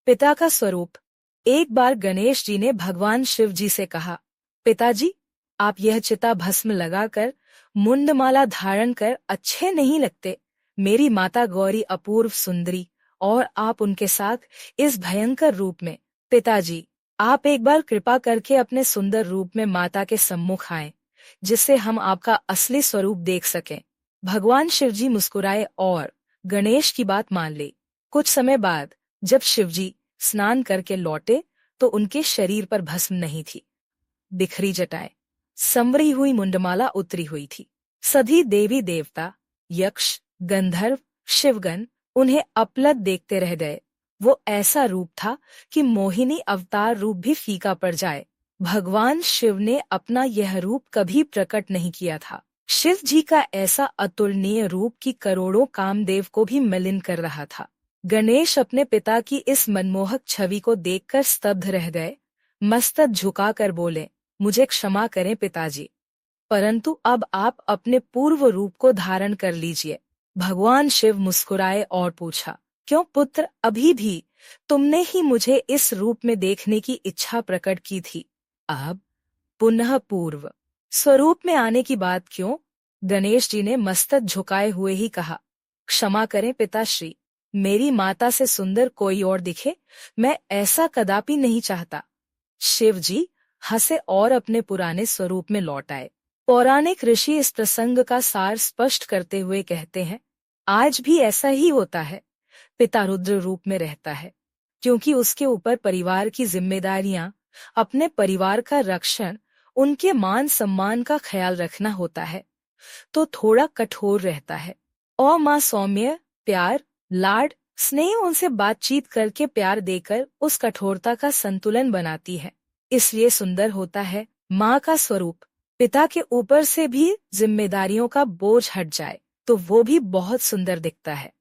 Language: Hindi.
पिता का स्वरूप। एक बार गणेश जी ने भगवान शिव जी से कहा, पिताजी, आप यह चिता भस्म लगाकर, मुंडमाला धारण कर अच्छे नहीं लगते। मेरी माता गौरी अपूर्व सुंदरी, और आप उनके साथ इस भयंकर रूप में। पिताजी, आप एक बार कृपा करके अपने सुंदर रूप में माता के सम्मुख आएं, जिससे हम आपका असली स्वरूप देख सकें। भगवान शिवजी मुस्कुराए और गणेश की बात मान ली। कुछ समय बाद जब शिवजी स्नान करके लौटे तो उनके शरीर पर भस्म नहीं थी। बिखरी जटाएं, संवरी हुई मुंडमाला उतरी हुई थी। सभी देवी देवता, यक्ष, गंधर्व, शिवगण उन्हें अपलक देखते रह गए। वो ऐसा रूप था कि मोहिनी अवतार रूप भी फीका पड़ जाए। भगवान शिव ने अपना यह रूप कभी प्रकट नहीं किया था। शिव जी का ऐसा अतुलनीय रूप कि करोड़ों कामदेव को भी मलिन कर रहा था। गणेश अपने पिता की इस मनमोहक छवि को देखकर स्तब्ध रह गए। मस्तक झुकाकर बोले, मुझे क्षमा करें पिताजी, परंतु अब आप अपने पूर्व रूप को धारण कर लीजिए। भगवान शिव मुस्कुराए और पूछा, क्यों पुत्र, अभी भी तुमने ही मुझे इस रूप में देखने की इच्छा प्रकट की थी, अब पुनः पूर्व स्वरूप में आने की बात क्यों? गणेश जी ने मस्तक झुकाए हुए ही कहा, क्षमा करें पिताश्री, मेरी माता से सुंदर कोई और दिखे, मैं ऐसा कदापि नहीं चाहता। शिव जी हंसे और अपने पुराने स्वरूप में लौट आए। पौराणिक ऋषि इस प्रसंग का सार स्पष्ट करते हुए कहते हैं, आज भी ऐसा ही होता है। पिता रुद्र रूप में रहता है क्योंकि उसके ऊपर परिवार की जिम्मेदारियां, अपने परिवार का रक्षण, उनके मान सम्मान का ख्याल रखना होता है, तो थोड़ा कठोर रहता है। और माँ सौम्य, प्यार, लाड, स्नेह उनसे बातचीत करके प्यार देकर उस कठोरता का संतुलन बनाती है। इसलिए सुंदर होता है माँ का स्वरूप। पिता के ऊपर से भी जिम्मेदारियों का बोझ हट जाए तो वो भी बहुत सुंदर दिखता है।